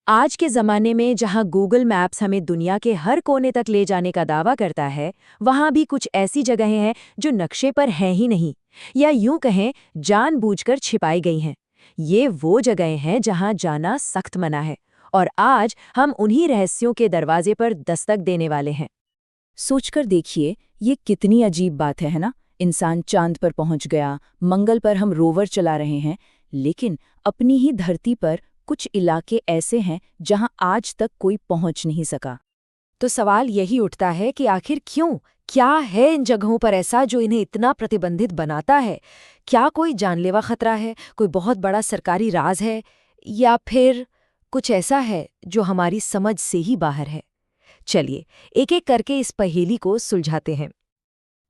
आज के ज़माने में जहां गूगल मैप्स हमें दुनिया के हर कोने तक ले जाने का दावा करता है, वहां भी कुछ ऐसी जगहें हैं जो नक्शे पर हैं ही नहीं, या यूं कहें जानबूझकर छिपाई गई हैं। ये वो जगहें हैं जहां जाना सख्त मना है, और आज हम उन्हीं रहस्यों के दरवाजे पर दस्तक देने वाले हैं। सोचकर देखिए, ये कितनी अजीब बात है ना। इंसान चांद पर पहुंच गया, मंगल पर हम रोवर चला रहे हैं, लेकिन अपनी ही धरती पर कुछ इलाके ऐसे हैं जहां आज तक कोई पहुंच नहीं सका। तो सवाल यही उठता है कि आखिर क्यों? क्या है इन जगहों पर ऐसा जो इन्हें इतना प्रतिबंधित बनाता है? क्या कोई जानलेवा खतरा है, कोई बहुत बड़ा सरकारी राज है, या फिर कुछ ऐसा है जो हमारी समझ से ही बाहर है? चलिए एक एक करके इस पहेली को सुलझाते हैं।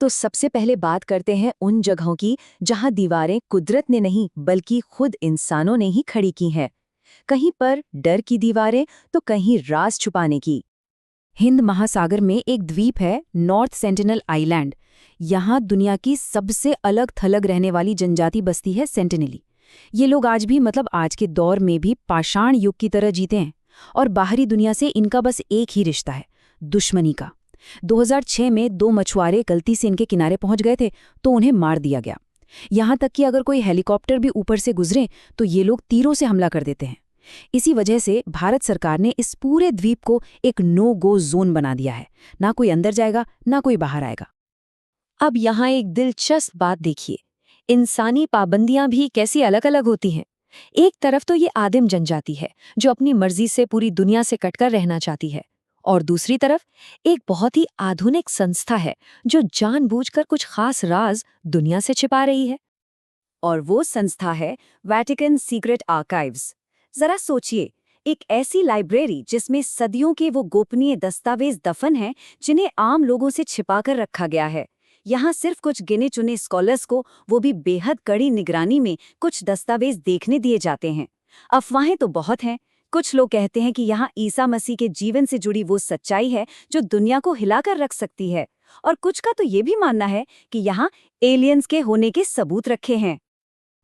तो सबसे पहले बात करते हैं उन जगहों की जहां दीवारें कुदरत ने नहीं बल्कि खुद इंसानों ने ही खड़ी की हैं। कहीं पर डर की दीवारें तो कहीं राज छुपाने की। हिंद महासागर में एक द्वीप है, नॉर्थ सेंटिनल आइलैंड। यहाँ दुनिया की सबसे अलग थलग रहने वाली जनजाति बस्ती है सेंटिनली। ये लोग आज भी आज के दौर में भी पाषाण युग की तरह जीते हैं, और बाहरी दुनिया से इनका बस एक ही रिश्ता है, दुश्मनी का। 2006 में 2 मछुआरे गलती से इनके किनारे पहुंच गए थे तो उन्हें मार दिया गया। यहाँ तक कि अगर कोई हेलीकॉप्टर भी ऊपर से गुजरे तो ये लोग तीरों से हमला कर देते हैं। इसी वजह से भारत सरकार ने इस पूरे द्वीप को एक नो गो जोन बना दिया है। ना कोई अंदर जाएगा, ना कोई बाहर आएगा। अब यहाँ एक दिलचस्प बात देखिए, इंसानी पाबंदियां भी कैसी अलग अलग होती हैं। एक तरफ तो ये आदिम जनजाति है जो अपनी मर्जी से पूरी दुनिया से कटकर रहना चाहती है, और दूसरी तरफ एक बहुत ही आधुनिक संस्था है जो जानबूझकर कुछ खास राज दुनिया से छिपा रही है। और वो संस्था है वेटिकन सीक्रेट आर्काइव्स। जरा सोचिए, एक ऐसी लाइब्रेरी जिसमें सदियों के वो गोपनीय दस्तावेज दफन हैं जिन्हें आम लोगों से छिपाकर रखा गया है। यहाँ सिर्फ कुछ गिने चुने स्कॉलर्स को, वो भी बेहद कड़ी निगरानी में, कुछ दस्तावेज देखने दिए जाते हैं। अफवाहें तो बहुत हैं। कुछ लोग कहते हैं कि यहाँ ईसा मसीह के जीवन से जुड़ी वो सच्चाई है जो दुनिया को हिलाकर रख सकती है, और कुछ का तो ये भी मानना है कि यहाँ एलियंस के होने के सबूत रखे हैं।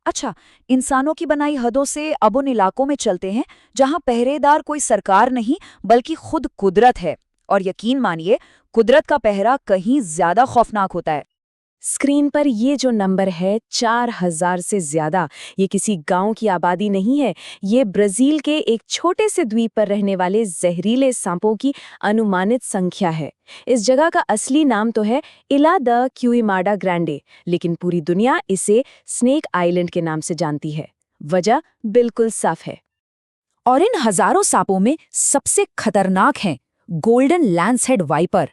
अच्छा, इंसानों की बनाई हदों से अब उन इलाकों में चलते हैं जहां पहरेदार कोई सरकार नहीं बल्कि खुद कुदरत है। और यकीन मानिए, कुदरत का पहरा कहीं ज्यादा खौफनाक होता है। स्क्रीन पर ये जो नंबर है 4000 से ज्यादा, ये किसी गांव की आबादी नहीं है। ये ब्राजील के एक छोटे से द्वीप पर रहने वाले जहरीले सांपों की अनुमानित संख्या है। इस जगह का असली नाम तो है इला द क्यूइमाडा ग्रैंडे, लेकिन पूरी दुनिया इसे स्नेक आइलैंड के नाम से जानती है। वजह बिल्कुल साफ है। और इन हजारों सांपों में सबसे खतरनाक है गोल्डन लैंसहेड वाइपर।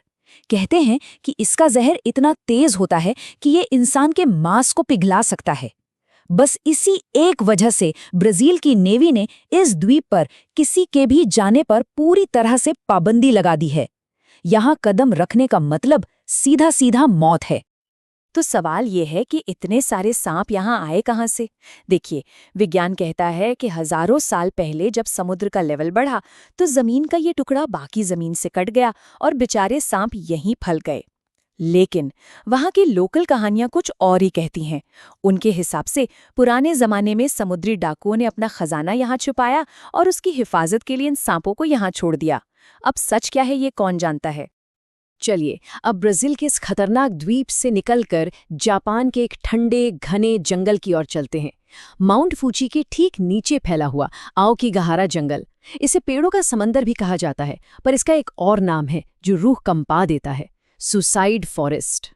कहते हैं कि इसका जहर इतना तेज होता है कि ये इंसान के मांस को पिघला सकता है। बस इसी एक वजह से ब्राजील की नेवी ने इस द्वीप पर किसी के भी जाने पर पूरी तरह से पाबंदी लगा दी है। यहाँ कदम रखने का मतलब सीधा सीधा मौत है। तो सवाल ये है कि इतने सारे सांप यहाँ आए कहाँ से? देखिए, विज्ञान कहता है कि हजारों साल पहले जब समुद्र का लेवल बढ़ा तो जमीन का ये टुकड़ा बाकी जमीन से कट गया और बेचारे सांप यहीं फल गए। लेकिन वहाँ की लोकल कहानियां कुछ और ही कहती हैं। उनके हिसाब से पुराने जमाने में समुद्री डाकुओं ने अपना खजाना यहाँ छुपाया और उसकी हिफाजत के लिए इन सांपों को यहाँ छोड़ दिया। अब सच क्या है ये कौन जानता है। चलिए अब ब्राजील के इस खतरनाक द्वीप से निकलकर जापान के एक ठंडे घने जंगल की ओर चलते हैं। माउंट फूची के ठीक नीचे फैला हुआ आओकीगहारा जंगल। इसे पेड़ों का समंदर भी कहा जाता है, पर इसका एक और नाम है जो रूह कंपा देता है, सुसाइड फॉरेस्ट।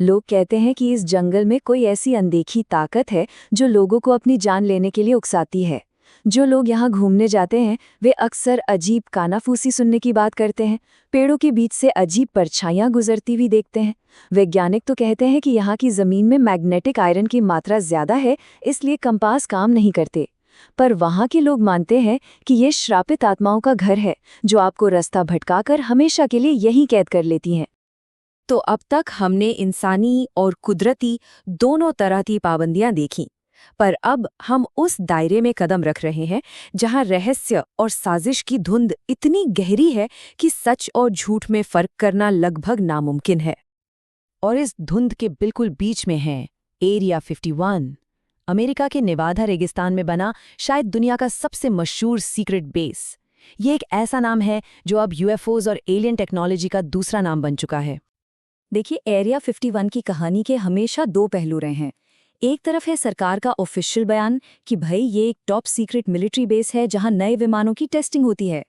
लोग कहते हैं कि इस जंगल में कोई ऐसी अनदेखी ताकत है जो लोगों को अपनी जान लेने के लिए उकसाती है। जो लोग यहाँ घूमने जाते हैं वे अक्सर अजीब कानाफूसी सुनने की बात करते हैं, पेड़ों के बीच से अजीब परछाइयाँ गुजरती हुई देखते हैं। वैज्ञानिक तो कहते हैं कि यहाँ की ज़मीन में मैग्नेटिक आयरन की मात्रा ज़्यादा है, इसलिए कंपास काम नहीं करते। पर वहाँ के लोग मानते हैं कि ये श्रापित आत्माओं का घर है जो आपको रास्ता भटकाकर हमेशा के लिए यहीं कैद कर लेती हैं। तो अब तक हमने इंसानी और कुदरती दोनों तरह की पाबंदियां देखीं, पर अब हम उस दायरे में कदम रख रहे हैं जहां रहस्य और साजिश की धुंध इतनी गहरी है कि सच और झूठ में फर्क करना लगभग नामुमकिन है। और इस धुंध के बिल्कुल बीच में है एरिया 51, अमेरिका के नेवादा रेगिस्तान में बना शायद दुनिया का सबसे मशहूर सीक्रेट बेस। ये एक ऐसा नाम है जो अब यूएफओज और एलियन टेक्नोलॉजी का दूसरा नाम बन चुका है। देखिए, एरिया 51 की कहानी के हमेशा दो पहलू रहे हैं। एक तरफ है सरकार का ऑफिशियल बयान कि भाई ये एक टॉप सीक्रेट मिलिट्री बेस है जहां नए विमानों की टेस्टिंग होती है,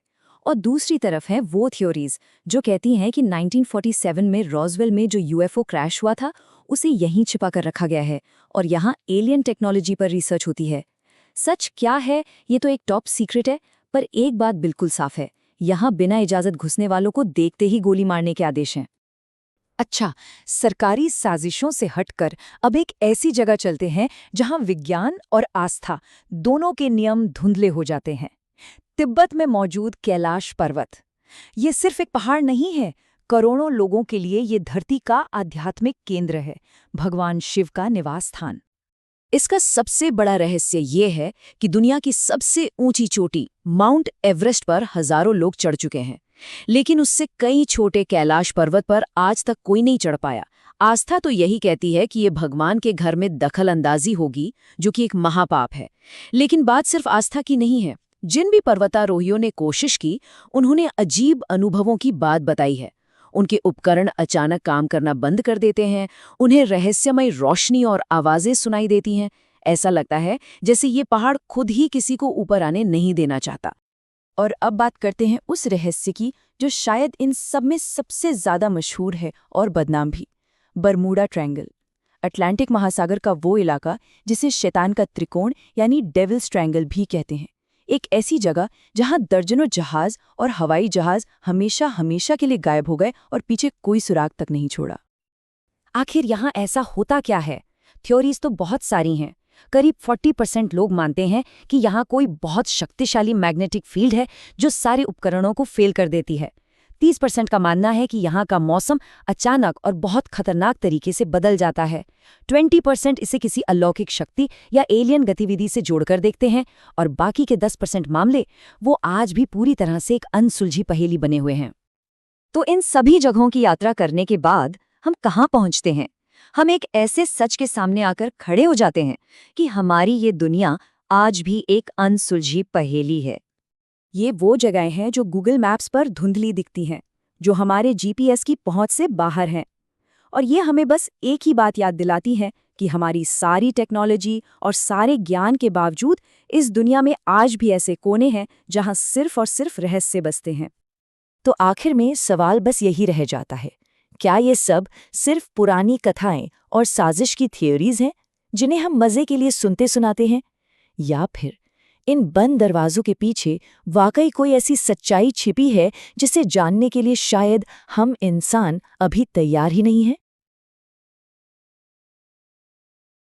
और दूसरी तरफ है वो थ्योरीज जो कहती हैं कि 1947 में रॉसवेल में जो यूएफओ क्रैश हुआ था उसे यहीं छिपा कर रखा गया है और यहाँ एलियन टेक्नोलॉजी पर रिसर्च होती है। सच क्या है ये तो एक टॉप सीक्रेट है, पर एक बात बिल्कुल साफ है, यहाँ बिना इजाजत घुसने वालों को देखते ही गोली मारने के आदेश हैं। अच्छा, सरकारी साजिशों से हटकर अब एक ऐसी जगह चलते हैं जहां विज्ञान और आस्था दोनों के नियम धुंधले हो जाते हैं। तिब्बत में मौजूद कैलाश पर्वत। ये सिर्फ एक पहाड़ नहीं है, करोड़ों लोगों के लिए ये धरती का आध्यात्मिक केंद्र है, भगवान शिव का निवास स्थान। इसका सबसे बड़ा रहस्य ये है कि दुनिया की सबसे ऊंची चोटी माउंट एवरेस्ट पर हजारों लोग चढ़ चुके हैं, लेकिन उससे कई छोटे कैलाश पर्वत पर आज तक कोई नहीं चढ़ पाया। आस्था तो यही कहती है कि ये भगवान के घर में दखल अंदाजी होगी, जो कि एक महापाप है। लेकिन बात सिर्फ आस्था की नहीं है। जिन भी पर्वतारोहियों ने कोशिश की, उन्होंने अजीब अनुभवों की बात बताई है। उनके उपकरण अचानक काम करना बंद कर देते हैं, उन्हें रहस्यमय रोशनी और आवाजें सुनाई देती हैं। ऐसा लगता है जैसे ये पहाड़ खुद ही किसी को ऊपर आने नहीं देना चाहता। और अब बात करते हैं उस रहस्य की जो शायद इन सब में सबसे ज्यादा मशहूर है और बदनाम भी, बरमूडा ट्रायंगल। अटलांटिक महासागर का वो इलाका जिसे शैतान का त्रिकोण यानी डेविल्स ट्रायंगल भी कहते हैं। एक ऐसी जगह जहां दर्जनों जहाज और हवाई जहाज हमेशा हमेशा के लिए गायब हो गए और पीछे कोई सुराग तक नहीं छोड़ा। आखिर यहाँ ऐसा होता क्या है? थ्योरीज तो बहुत सारी हैं। करीब 40% लोग मानते हैं कि यहाँ कोई बहुत शक्तिशाली मैग्नेटिक फील्ड है जो सारे उपकरणों को फेल कर देती है। 30% का मानना है कि यहाँ का मौसम अचानक और बहुत खतरनाक तरीके से बदल जाता है। 20% इसे किसी अलौकिक शक्ति या एलियन गतिविधि से जोड़कर देखते हैं, और बाकी के 10% मामले वो आज भी पूरी तरह से एक अनसुलझी पहेली बने हुए हैं। तो इन सभी जगहों की यात्रा करने के बाद हम कहाँ पहुँचते हैं? हम एक ऐसे सच के सामने आकर खड़े हो जाते हैं कि हमारी ये दुनिया आज भी एक अनसुलझी पहेली है। ये वो जगहें हैं जो गूगल मैप्स पर धुंधली दिखती हैं, जो हमारे जीपीएस की पहुंच से बाहर हैं। और ये हमें बस एक ही बात याद दिलाती है कि हमारी सारी टेक्नोलॉजी और सारे ज्ञान के बावजूद इस दुनिया में आज भी ऐसे कोने हैं जहां सिर्फ और सिर्फ रहस्य बसते हैं। तो आखिर में सवाल बस यही रह जाता है, क्या ये सब सिर्फ पुरानी कथाएं और साजिश की थियोरीज हैं जिन्हें हम मजे के लिए सुनते सुनाते हैं, या फिर इन बंद दरवाजों के पीछे वाकई कोई ऐसी सच्चाई छिपी है जिसे जानने के लिए शायद हम इंसान अभी तैयार ही नहीं हैं?